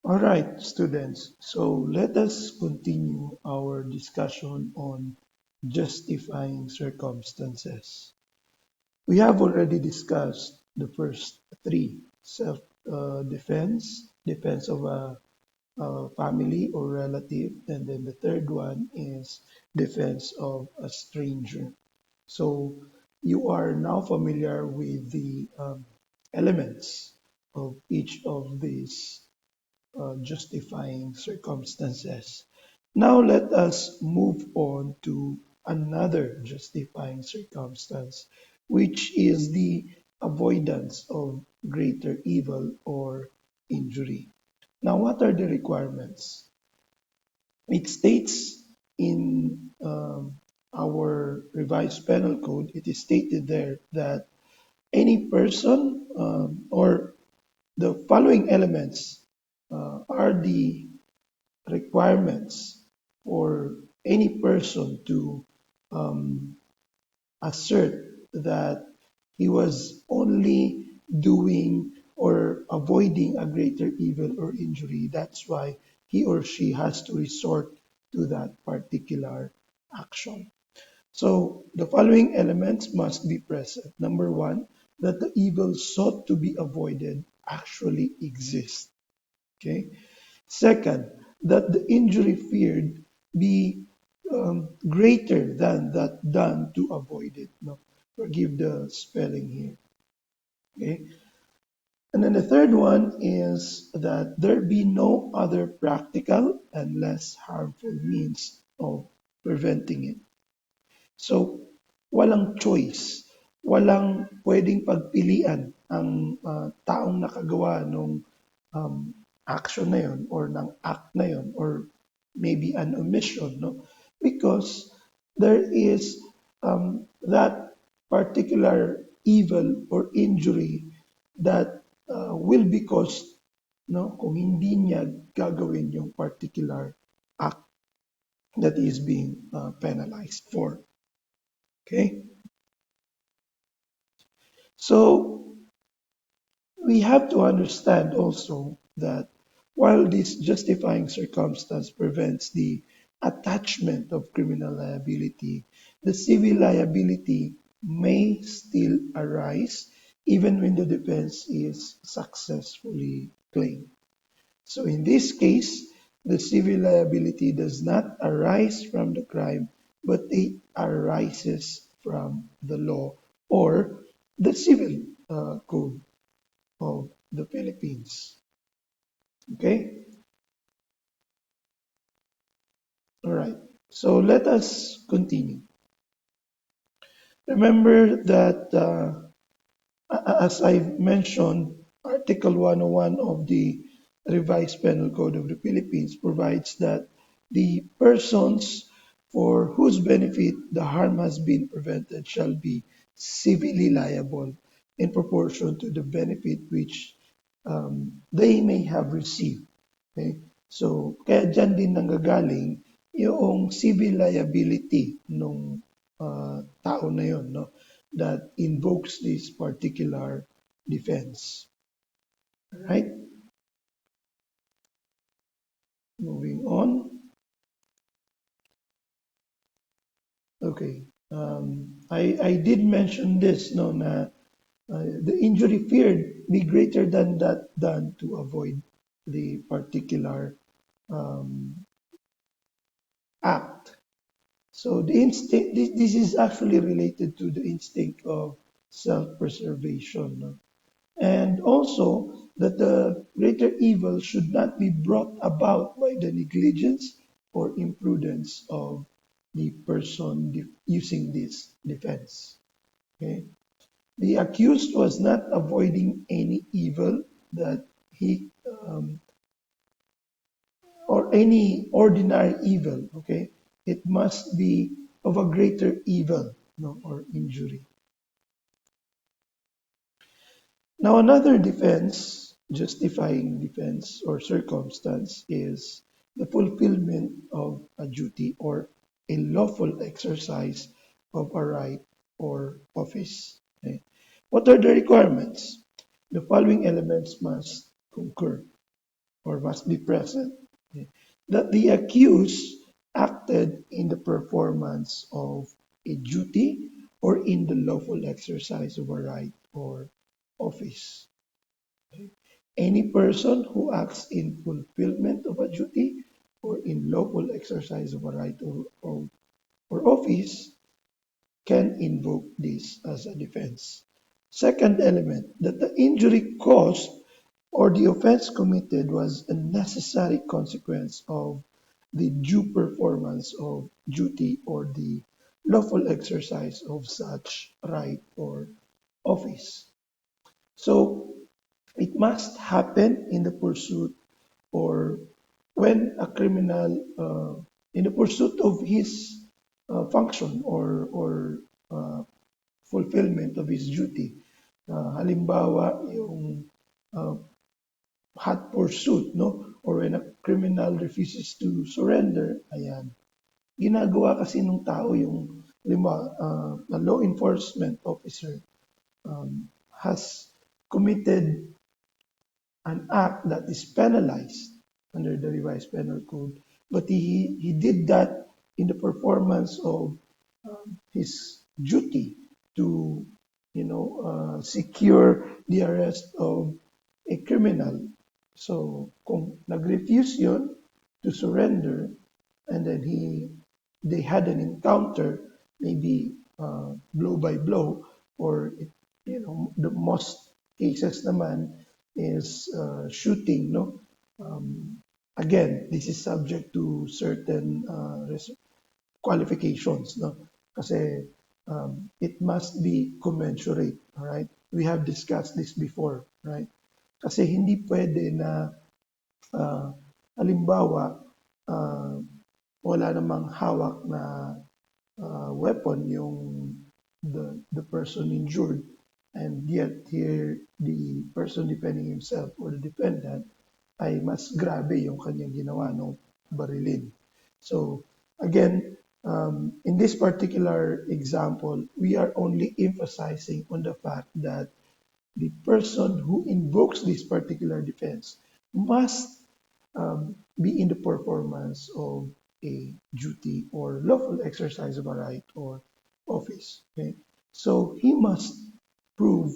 All right, students. So let us continue our discussion on justifying circumstances. We have already discussed the first three: self defense, defense of a family or relative, and then the third one is defense of a stranger. So you are now familiar with the elements of each of these justifying circumstances. Now let us move on to another justifying circumstance, which is the avoidance of greater evil or injury. Now, what are the requirements? It states in our revised penal code, it is stated there that any person or the following elements are the requirements for any person to um, assert that he was only doing or avoiding a greater evil or injury. That's why he or she has to resort to that particular action. So the following elements must be present. Number one, that the evil sought to be avoided actually exists. Okay. Second, that the injury feared be greater than that done to avoid it. No, forgive the spelling here. Okay. And then the third one is that there be no other practical and less harmful means of preventing it. So, walang choice, walang pwedeng pagpilian ang taong nakagawa ng action na yon or ng act na yon or maybe an omission, no? Because there is that particular evil or injury that will be caused, no, kung hindi niya gagawin yung particular act that is being penalized for. Okay, so we have to understand also that while this justifying circumstance prevents the attachment of criminal liability, the civil liability may still arise even when the defense is successfully claimed. So in this case, the civil liability does not arise from the crime, but it arises from the law or the civil code of the Philippines. Okay? All right. So let us continue. Remember that, as I mentioned, Article 101 of the Revised Penal Code of the Philippines provides that the persons for whose benefit the harm has been prevented shall be civilly liable in proportion to the benefit which they may have received. Okay? So, kaya dyan din nanggagaling yung civil liability nung tao na yun, no? That invokes this particular defense. All right? Moving on. Okay. I did mention this, no, na the injury feared be greater than that done to avoid the particular um, act. So the instinct, this is actually related to the instinct of self-preservation, no? And also that the greater evil should not be brought about by the negligence or imprudence of the person using this defense. Okay? The accused was not avoiding any evil that he or any ordinary evil. Okay, it must be of a greater evil, no, or injury. Now, another defense, justifying defense or circumstance, is the fulfillment of a duty or a lawful exercise of a right or office. Okay? What are the requirements? The following elements must concur. or must be present, okay, that the accused acted in the performance of a duty or in the lawful exercise of a right or office. Okay. Any person who acts in fulfillment of a duty or in lawful exercise of a right or office can invoke this as a defense. Second element, that the injury caused or the offense committed was a necessary consequence of the due performance of duty or the lawful exercise of such right or office. So it must happen in the pursuit or when a criminal in the pursuit of his function or uh, fulfillment of his duty. Halimbawa, yung uh, hot pursuit, no? Or when a criminal refuses to surrender, ayan. Ginagawa kasi ng tao yung, a law enforcement officer has committed an act that is penalized under the revised penal code, but he did that in the performance of his duty to secure the arrest of a criminal. So kung nag-refuse yun to surrender and then they had an encounter, maybe blow by blow, or the most cases naman is shooting, no? Again, this is subject to certain qualifications, no? Kasi it must be commensurate, all right? We have discussed this before, right? Kasi hindi pwede na uh, halimbawa uh, wala namang hawak na weapon yung the person injured, and yet here the person defending himself or the defendant ay mas grabe yung kanyang ginawa, no? Barilin. So again, in this particular example, we are only emphasizing on the fact that the person who invokes this particular defense must be in the performance of a duty or lawful exercise of a right or office. Okay? So he must prove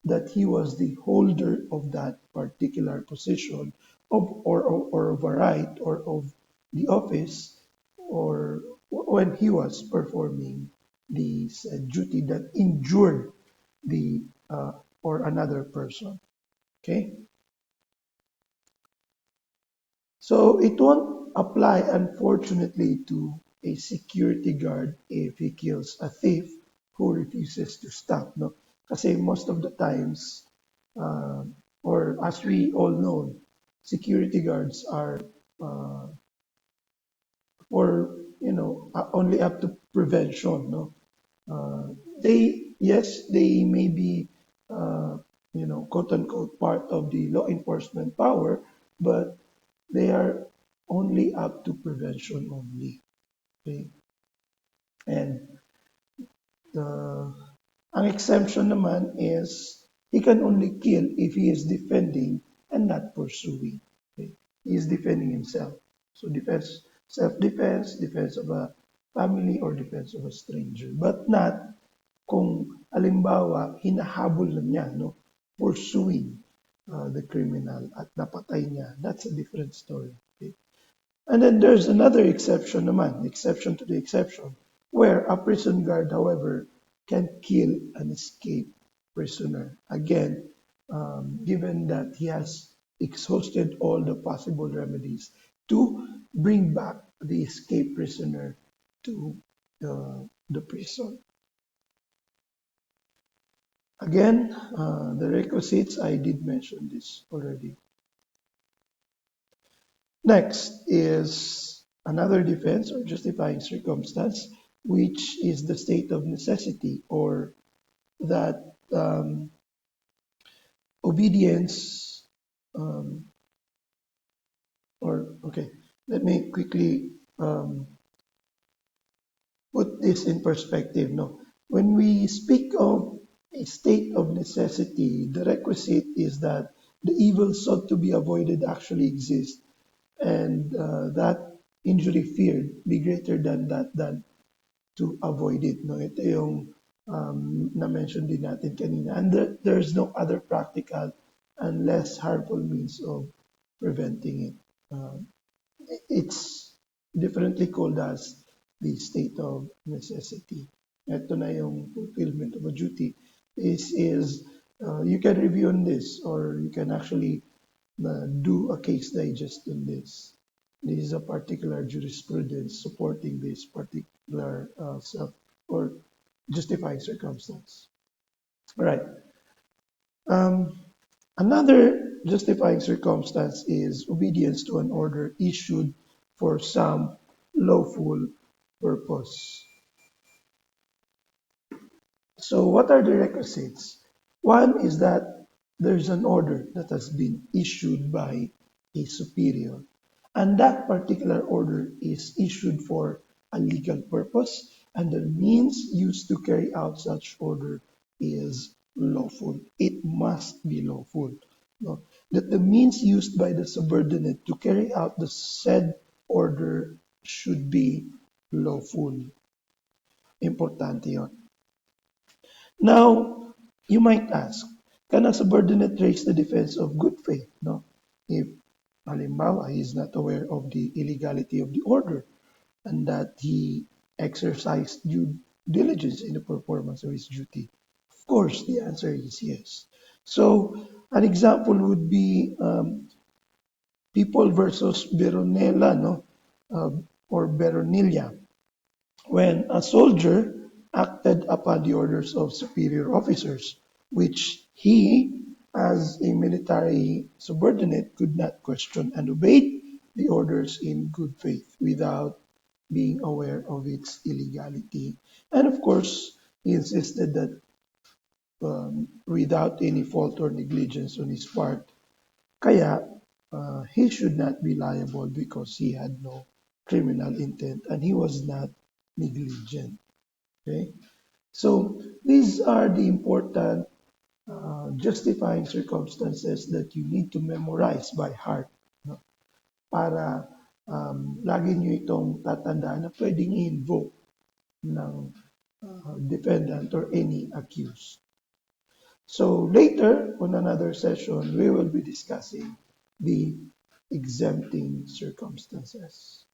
that he was the holder of that particular position or of a right or of the office or when he was performing the duty that injured the or another person. Okay, so it won't apply, unfortunately, to a security guard if he kills a thief who refuses to stop. No, kasi most of the times, uh, or as we all know, security guards are uh, for only up to prevention. No, uh, they yes they may be quote unquote part of the law enforcement power, but they are only up to prevention only. Okay? And the ang exemption naman is he can only kill if he is defending and not pursuing. Okay? He is defending himself. So defense, self-defense, defense of a family, or defense of a stranger. But not kung alimbawa hinahabol na niya, no? Pursuing the criminal at napatay niya. That's a different story. Okay? And then there's another exception naman, exception to the exception, where a prison guard, however, can kill an escaped prisoner. Again, given that he has exhausted all the possible remedies to bring back the escaped prisoner to the prison. Again, the requisites, I did mention this already. Next is another defense or justifying circumstance, which is the state of necessity, or that obedience, um, or okay, let me quickly put this in perspective. No, when we speak of a state of necessity, the requisite is that the evil sought to be avoided actually exists, and that injury feared be greater than that than to avoid it. No? Ito yung na-mention din natin kanina. And there's no other practical and less harmful means of preventing it. It's differently called as the state of necessity. Ito na yung fulfillment of a duty. This is, you can review on this or you can actually do a case digest on this. This is a particular jurisprudence supporting this particular self or justifying circumstance. All right. Um, Another justifying circumstance is obedience to an order issued for some lawful purpose. So, what are the requisites? One is that there's an order that has been issued by a superior, and that particular order is issued for a legal purpose, and the means used to carry out such order is lawful. It must be lawful. No? That the means used by the subordinate to carry out the said order should be lawful. Importante yon. Now, you might ask, can a subordinate raise the defense of good faith? No? If, halimbawa, he is not aware of the illegality of the order and that he exercised due diligence in the performance of his duty. Of course, the answer is yes. So, an example would be People versus Veronella, no? Or Veronilla, when a soldier acted upon the orders of superior officers, which he, as a military subordinate, could not question and obeyed the orders in good faith without being aware of its illegality. And of course, he insisted that without any fault or negligence on his part, kaya he should not be liable because he had no criminal intent and he was not negligent. Okay? So these are the important justifying circumstances that you need to memorize by heart, no? Para lagi nyo itong tatandaan na pwedeng i-invoke ng defendant or any accused. So later, on another session, we will be discussing the exempting circumstances.